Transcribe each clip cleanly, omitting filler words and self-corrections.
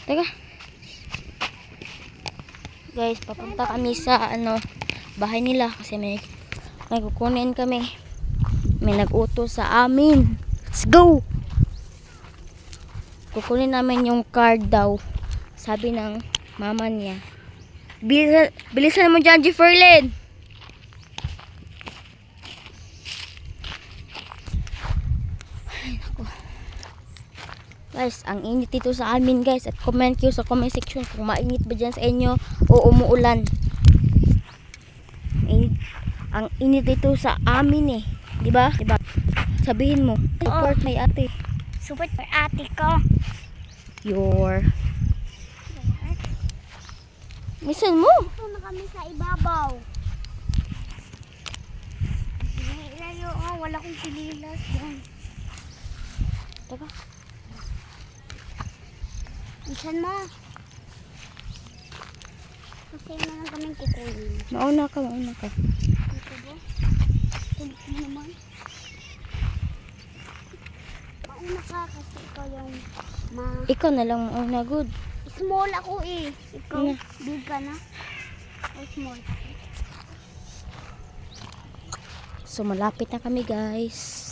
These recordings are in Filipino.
Teka. Guys, papunta kami sa bahay nila kasi may kukunin kami. May nag-utos sa amin. Let's go! Kukunin namin yung card daw. Sabi ng mama niya. Bilisan mo dyan, Jefferlyn! Ay, naku. Guys, ang init dito sa amin, guys. At comment kayo sa comment section kung mainit ba dyan sa inyo o umuulan. Ang init dito sa amin eh. Diba? Diba? Sabihin mo. Support my ate. Support my ate ko. Misan mo? Ito na kami sa ibabaw. Ilayo, wala kong sililas yan. Teka. Misan mo. Kasi na lang kami kukunin. Mauna ka. Ito ba? Tulit mo naman. Mauna ka kasi ikaw yung Ikaw na lang mauna, good. small ako eh. Ikaw, Ano? big ka na. O small. So, malapit na kami, guys.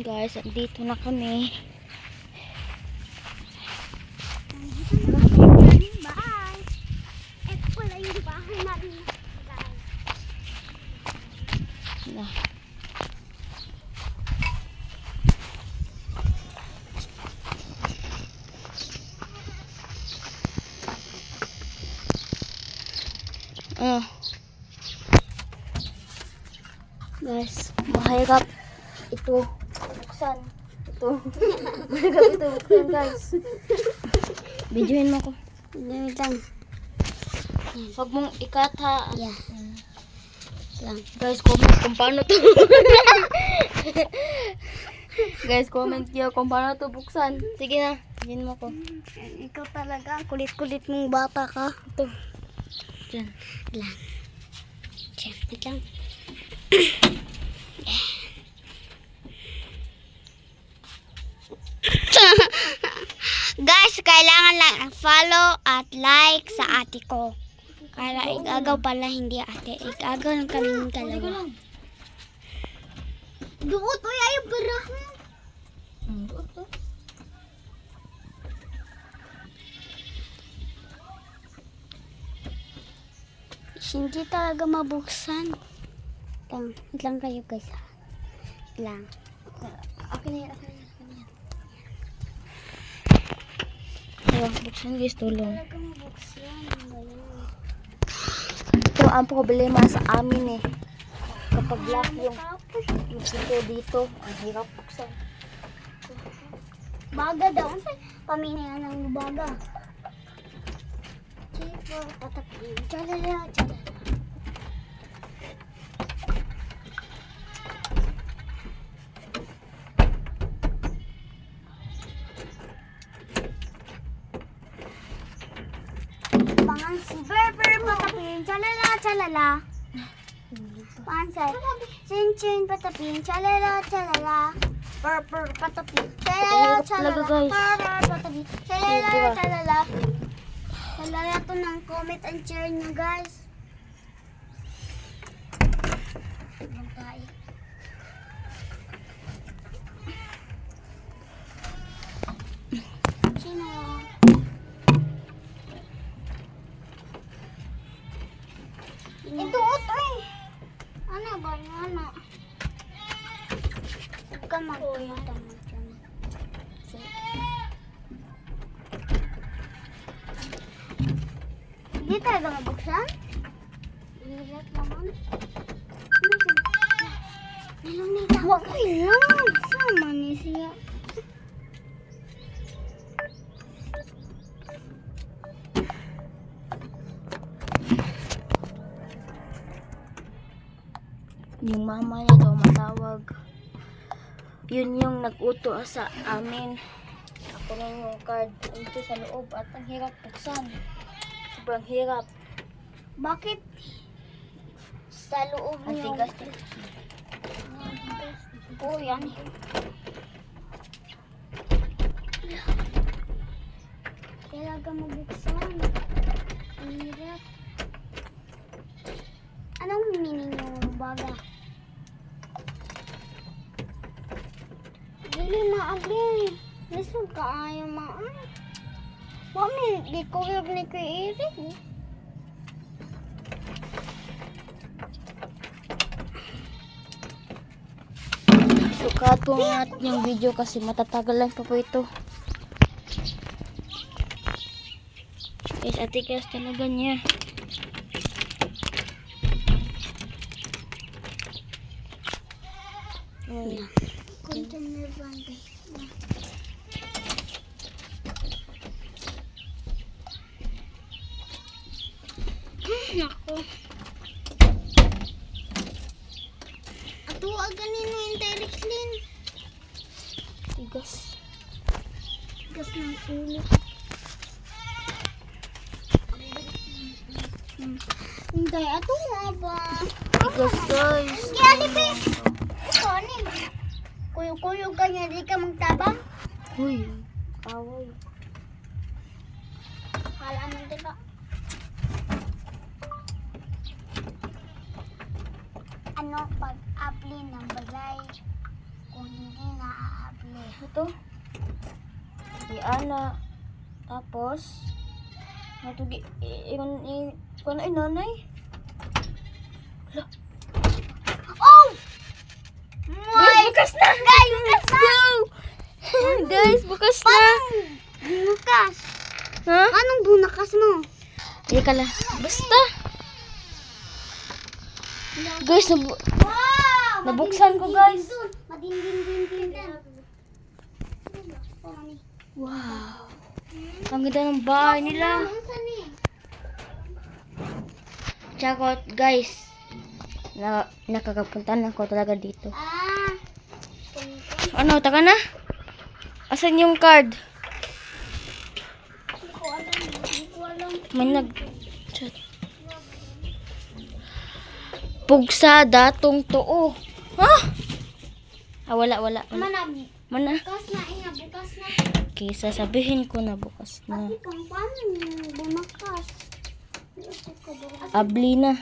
Guys, andito na kami. Nandito na kami sa aming bahay. Ito pala yung bahay namin. Na. Guys, mahirap ito buksan. Mahirap ito buksan, guys. Videoin mo ko. Wait lang. Huwag mong ikat, ha. Yeah. Lang. Guys, comment kung paano to. Guys, comment nyo kung paano to buksan. Sige na, videoin mo ko. Ikaw talaga, kulit-kulit mong bata ka. Ito. Diyan. Lang. Diyan, wait lang. Guys, kailangan lang follow at like sa ate ko. Kaya igagaw pala, hindi ate. Igagaw lang kaming dalawa. Doon to yung barahan. Hindi talaga mabuksan. Lang kayo guys. Lang. Akin na yan. Ayun, buksan guys, tulong. Talaga mabuksan. Ito ang problema sa amin eh. Kapag lock yung pinto dito, ang hirap buksan. Baga daw. Pamina yan ng baga. Chico, patapin. Chalala, chalala. Pangan si Berber, patapin. Chalala, chalala. Pansay. Chin chin, patapin. Chalala, chalala. Berber, patapin. Chalala, chalala. Berber, patapin. Chalala, chalala. Chalala to ng comment and share nyo guys. Tayo. Sino? Ito ito eh. Ano ba yun? Ano? Huwag ka magpumata mo dyan. Hindi talaga mabuksan? Hirap naman. Huwag ko ilang. Sama ni siya. Yung mama niya daw matawag. Yun yung nag-uto sa amin. Ako lang yung card dito sa loob at ang hirap buksan. Sobrang hirap. Bakit? Sa loob Ang yung... tigas din. Oo, yan. talaga mabuksan. Ang hirap. Anong meaning ng baga? Dili maabli. Lisod ka ayaw maan. Mami, di ko yung ni Kuya Eric. Sukat po natin yung video kasi matatagal lang pa po ito. Guys, atikas talaga niya. Container band. Nako. Ato ganino yung Terexlin. Tigas. Gas ng ulo. Hindi, ato nga ba? Tigas, guys. Kaya di ba? Ito, ano? Kuyo-kuyo ganyan, di ka magtabang? Uy, away. Hala mo dito. Ano pag-apply ng bagay kung hindi na-apply? Ito. Si Ana. Tapos, natugi, kung ano nanay? Oh! Guys, bukas na! Guys, bukas na! Guys, bukas na! Bukas. Ha? Anong bunakas mo? Hindi ka lang. Basta. Guys, Wow! nabuksan ko, guys. Madindin-din-din. Wow. Ang ganda ng bahay nila. Tsaka, guys, nakakapunta na ako talaga dito. Ah. Ano, taka na? Asan yung card? Hindi ko alam. May Pugsada tong tuo. Ha? Ah, wala. Mana? Bukas na, bukas na. Okay, sasabihin ko na bukas na. Ati kang paano yung bumakas? Abli na.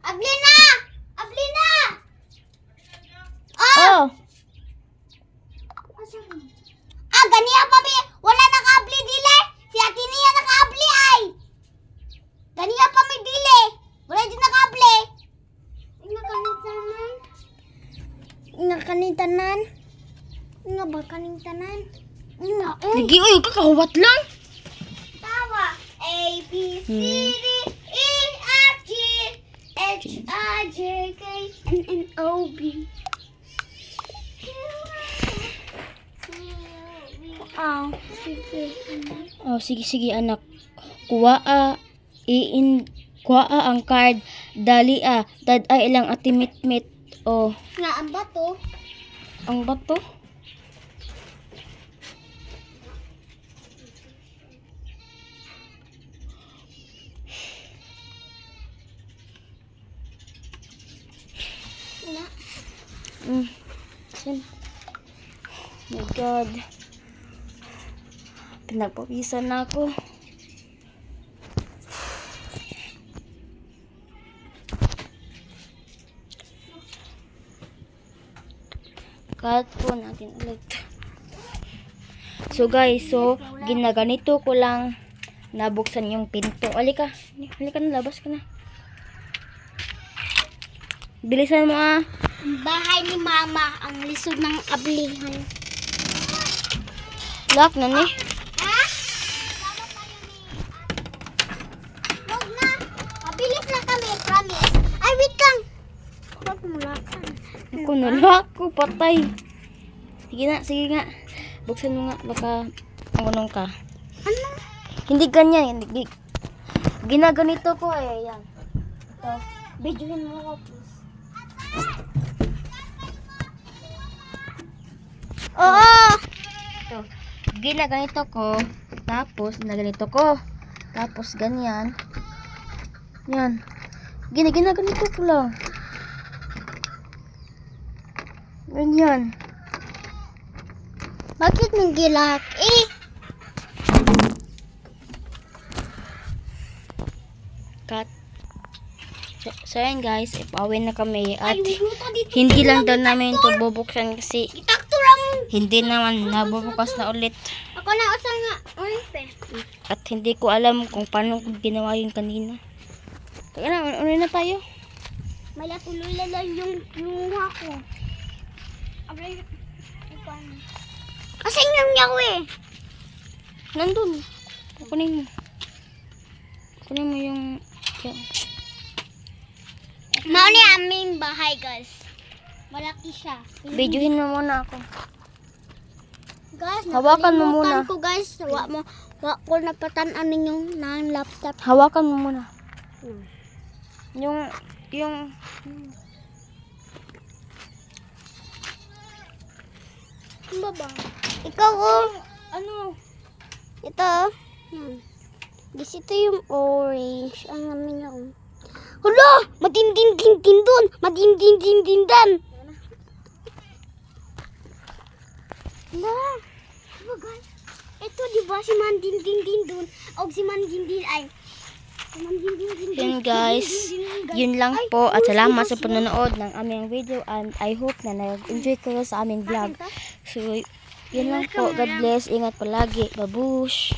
Ablina! Ablina! Oh! Ah, ganiya pa bi. Wala naka-abli dili. Si ate niya naka-abli ay. Ganiya pa may dili. Wala din naka-abli. Nakanitanan. Nga ba kanintanan? Nga. Lagi, uy, kakahuwat lang. Tawa. A, B, C, D, E, F, G, H, I, J, K, L, N, O, B. Oh, sige anak. Kuwaa ang card. Dali dad ay ilang atimit-mit. Oh, Nga ang bato. ang bato. Nga. Sin. Oh my God. Pinagpawisan na ako. Cut po natin ulit. So guys, ginaganito ko lang nabuksan yung pinto. Halika na, labas ka na. Bilisan mo Ang bahay ni Mama ang lisod ng ablihan. Lock na ni. Ha? Huwag na. Mabilis na kami, promise. Ay, wait lang. Huwag mo laksan. Ako nalock ko, patay. Sige nga. Buksan mo nga, baka angunong ka. Ano? Hindi ganyan. Ginaganito ko yan. Ito. Videohin mo ako, please. Oo. Ito. Ginaganito ko. Tapos, ginaganito ko. Tapos, ganyan. Yan. Ginaganito ko lang. Ganyan. Bakit nang gilak? Cut. So yan guys, ipawin na kami at luto dito. hindi lang daw namin ito bubuksan kasi Itakturang. hindi naman nabubukas na ulit. Ako na usang nga. At hindi ko alam kung paano ko ginawa yun kanina. Kaya na, unin na tayo. May latulula lang yung ako. Abay, kasi yung yaw Nandun. Kunin mo. Kunin mo yung... Mauni aming bahay, guys. Malaki siya. Videohin mo muna ako. Guys, Hawakan mo muna. ko, guys. Wa ko napatan-an yung nang laptop. Hawakan mo muna. Yung... Ano ba? Ikaw, Ano? ito. Guys, ito yung orange. Ang namin yung... Hala! Madindin-din dun! Madindin-din dan! Hala! Diba guys? Ito diba si Mandindin dun? O si Mandindin ay... Yun guys. Yun lang po. At salamat sa panonood ng aming video. And I hope na nag-enjoy kayo sa aming vlog. So, yun lang po. God bless. Ingat palagi. Babush!